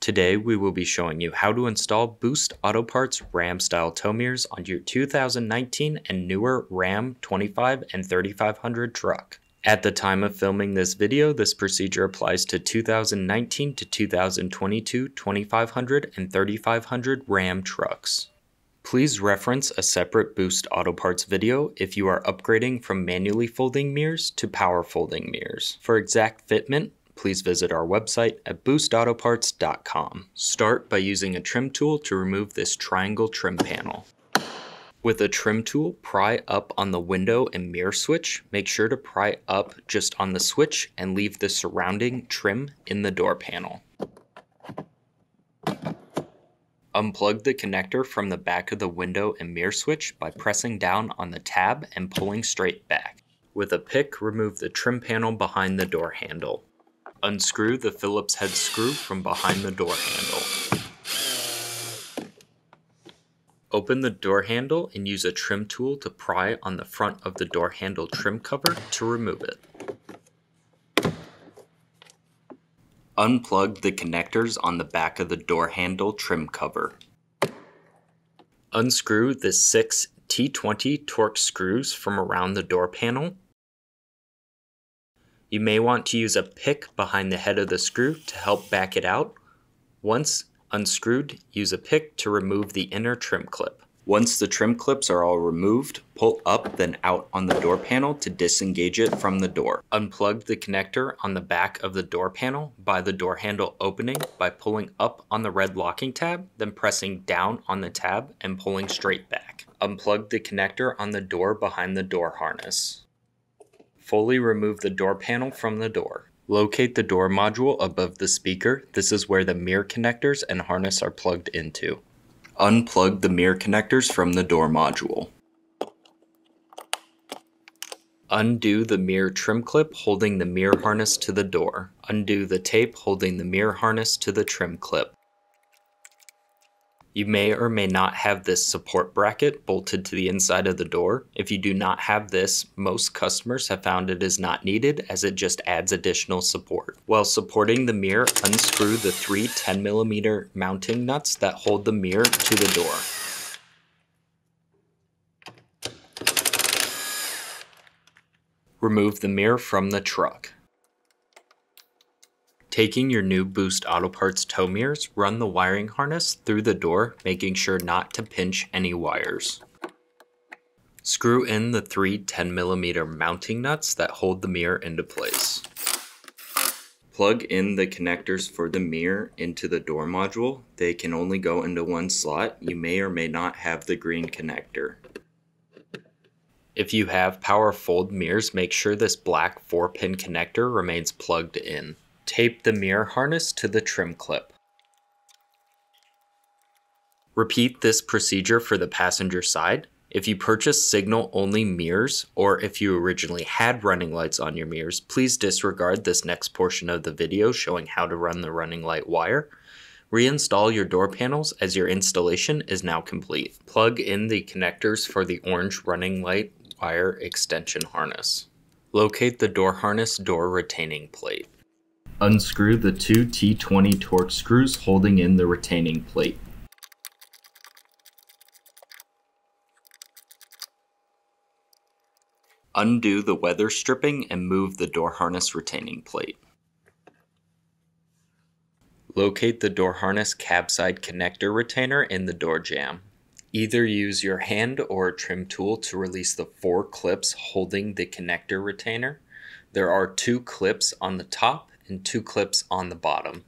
Today we will be showing you how to install Boost Auto Parts Ram style tow mirrors on your 2019 and newer Ram 25 and 3500 truck. At the time of filming this video, this procedure applies to 2019 to 2022 2500 and 3500 Ram trucks. Please reference a separate Boost Auto Parts video if you are upgrading from manually folding mirrors to power folding mirrors. For exact fitment, please visit our website at boostautoparts.com. Start by using a trim tool to remove this triangle trim panel. With a trim tool, pry up on the window and mirror switch. Make sure to pry up just on the switch and leave the surrounding trim in the door panel. Unplug the connector from the back of the window and mirror switch by pressing down on the tab and pulling straight back. With a pick, remove the trim panel behind the door handle. Unscrew the Phillips head screw from behind the door handle. Open the door handle and use a trim tool to pry on the front of the door handle trim cover to remove it. Unplug the connectors on the back of the door handle trim cover. Unscrew the 6 T20 Torx screws from around the door panel. You may want to use a pick behind the head of the screw to help back it out. Once unscrewed, use a pick to remove the inner trim clip. Once the trim clips are all removed, pull up then out on the door panel to disengage it from the door. Unplug the connector on the back of the door panel by the door handle opening by pulling up on the red locking tab, then pressing down on the tab and pulling straight back. Unplug the connector on the door behind the door harness. Fully remove the door panel from the door. Locate the door module above the speaker. This is where the mirror connectors and harness are plugged into. Unplug the mirror connectors from the door module. Undo the mirror trim clip holding the mirror harness to the door. Undo the tape holding the mirror harness to the trim clip. You may or may not have this support bracket bolted to the inside of the door. If you do not have this, most customers have found it is not needed as it just adds additional support. While supporting the mirror, unscrew the 3 10mm mounting nuts that hold the mirror to the door. Remove the mirror from the truck. Taking your new Boost Auto Parts tow mirrors, run the wiring harness through the door, making sure not to pinch any wires. Screw in the 3 10mm mounting nuts that hold the mirror into place. Plug in the connectors for the mirror into the door module. They can only go into one slot. You may or may not have the green connector. If you have power fold mirrors, make sure this black 4-pin connector remains plugged in. Tape the mirror harness to the trim clip. Repeat this procedure for the passenger side. If you purchase signal-only mirrors, or if you originally had running lights on your mirrors, please disregard this next portion of the video showing how to run the running light wire. Reinstall your door panels as your installation is now complete. Plug in the connectors for the orange running light wire extension harness. Locate the door harness door retaining plate. Unscrew the 2 T20 Torx screws holding in the retaining plate. Undo the weather stripping and move the door harness retaining plate. Locate the door harness cab side connector retainer in the door jamb. Either use your hand or a trim tool to release the 4 clips holding the connector retainer. There are 2 clips on the top and 2 clips on the bottom.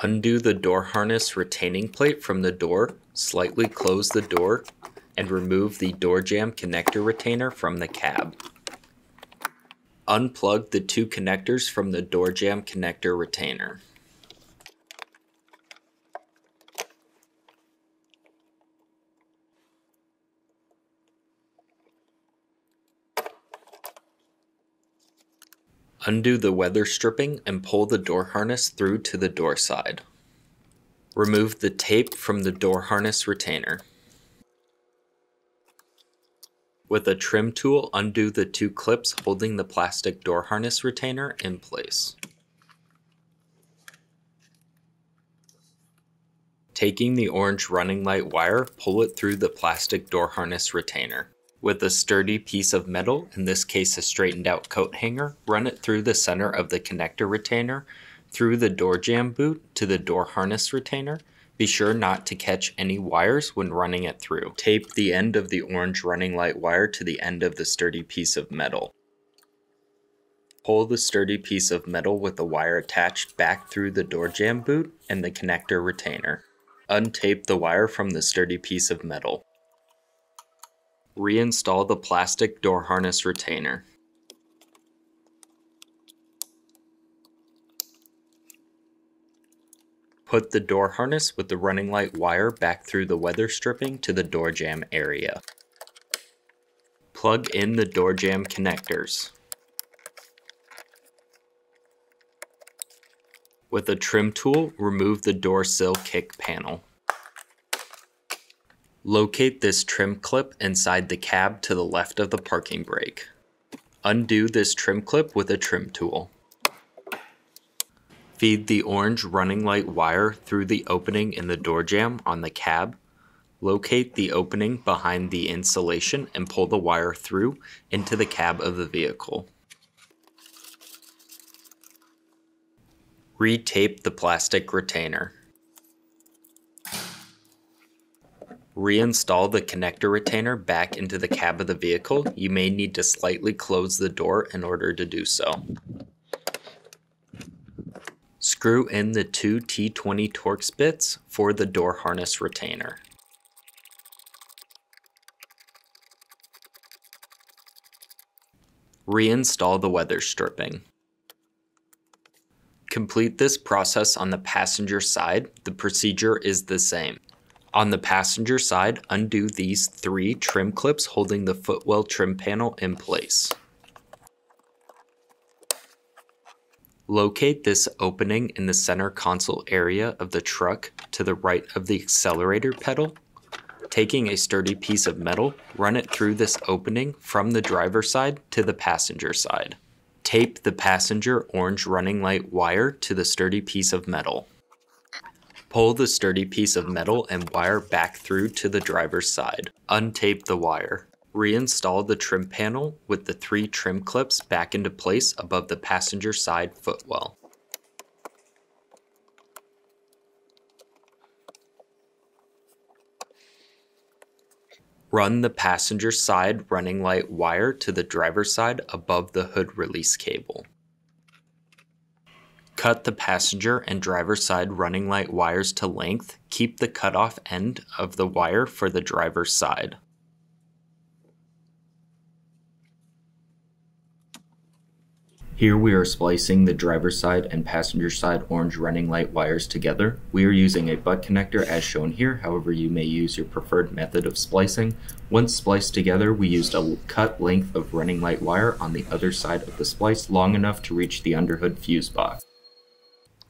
Undo the door harness retaining plate from the door, slightly close the door, and remove the door jamb connector retainer from the cab. Unplug the 2 connectors from the door jamb connector retainer. Undo the weather stripping and pull the door harness through to the door side. Remove the tape from the door harness retainer. With a trim tool, undo the 2 clips holding the plastic door harness retainer in place. Taking the orange running light wire, pull it through the plastic door harness retainer. With a sturdy piece of metal, in this case a straightened out coat hanger, run it through the center of the connector retainer, through the door jamb boot to the door harness retainer. Be sure not to catch any wires when running it through. Tape the end of the orange running light wire to the end of the sturdy piece of metal. Pull the sturdy piece of metal with the wire attached back through the door jamb boot and the connector retainer. Untape the wire from the sturdy piece of metal. Reinstall the plastic door harness retainer. Put the door harness with the running light wire back through the weather stripping to the door jamb area. Plug in the door jamb connectors. With a trim tool, remove the door sill kick panel. Locate this trim clip inside the cab to the left of the parking brake. Undo this trim clip with a trim tool. Feed the orange running light wire through the opening in the door jamb on the cab. Locate the opening behind the insulation and pull the wire through into the cab of the vehicle. Retape the plastic retainer. Reinstall the connector retainer back into the cab of the vehicle. You may need to slightly close the door in order to do so. Screw in the two T20 Torx bits for the door harness retainer. Reinstall the weather stripping. Complete this process on the passenger side. The procedure is the same. On the passenger side, undo these 3 trim clips holding the footwell trim panel in place. Locate this opening in the center console area of the truck to the right of the accelerator pedal. Taking a sturdy piece of metal, run it through this opening from the driver's side to the passenger side. Tape the passenger orange running light wire to the sturdy piece of metal. Pull the sturdy piece of metal and wire back through to the driver's side. Untape the wire. Reinstall the trim panel with the 3 trim clips back into place above the passenger side footwell. Run the passenger side running light wire to the driver's side above the hood release cable. Cut the passenger and driver's side running light wires to length. Keep the cutoff end of the wire for the driver's side. Here we are splicing the driver's side and passenger side orange running light wires together. We are using a butt connector as shown here, however you may use your preferred method of splicing. Once spliced together, we used a cut length of running light wire on the other side of the splice long enough to reach the underhood fuse box.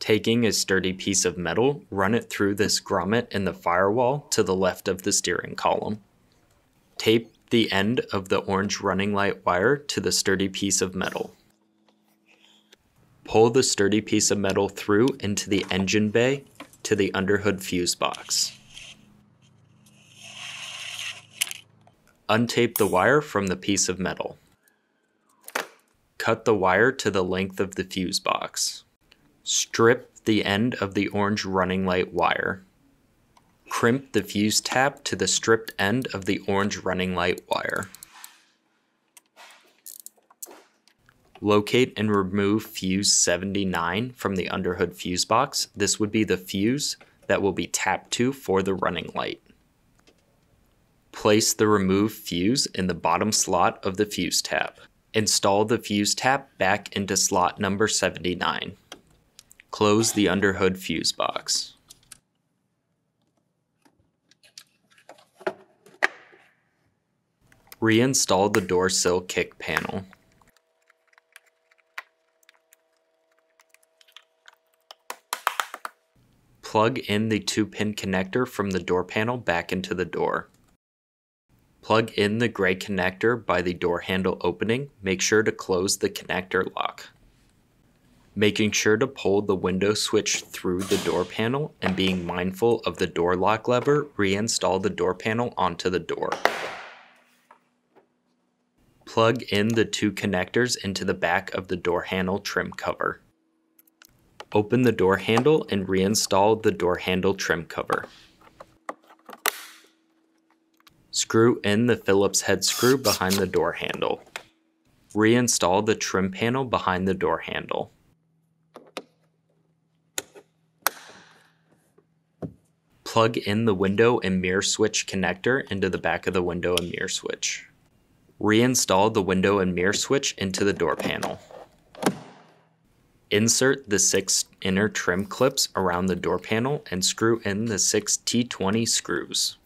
Taking a sturdy piece of metal, run it through this grommet in the firewall to the left of the steering column. Tape the end of the orange running light wire to the sturdy piece of metal. Pull the sturdy piece of metal through into the engine bay to the underhood fuse box. Untape the wire from the piece of metal. Cut the wire to the length of the fuse box. Strip the end of the orange running light wire. Crimp the fuse tab to the stripped end of the orange running light wire. Locate and remove fuse 79 from the underhood fuse box. This would be the fuse that will be tapped to for the running light. Place the removed fuse in the bottom slot of the fuse tab. Install the fuse tab back into slot number 79. Close the underhood fuse box. Reinstall the door sill kick panel. Plug in the 2-pin connector from the door panel back into the door. Plug in the gray connector by the door handle opening. Make sure to close the connector lock. Making sure to pull the window switch through the door panel and being mindful of the door lock lever, reinstall the door panel onto the door. Plug in the 2 connectors into the back of the door handle trim cover. Open the door handle and reinstall the door handle trim cover. Screw in the Phillips head screw behind the door handle. Reinstall the trim panel behind the door handle. Plug in the window and mirror switch connector into the back of the window and mirror switch. Reinstall the window and mirror switch into the door panel. Insert the 6 inner trim clips around the door panel and screw in the 6 T20 screws.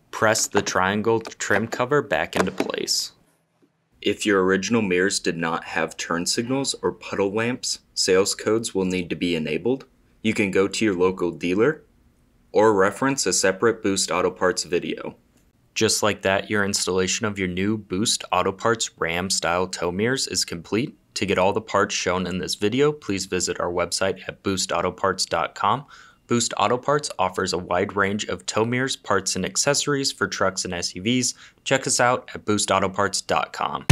Press the triangle trim cover back into place. If your original mirrors did not have turn signals or puddle lamps, sales codes will need to be enabled. You can go to your local dealer or reference a separate Boost Auto Parts video. Just like that, your installation of your new Boost Auto Parts Ram style tow mirrors is complete. To get all the parts shown in this video, please visit our website at boostautoparts.com. Boost Auto Parts offers a wide range of tow mirrors, parts, and accessories for trucks and SUVs. Check us out at boostautoparts.com.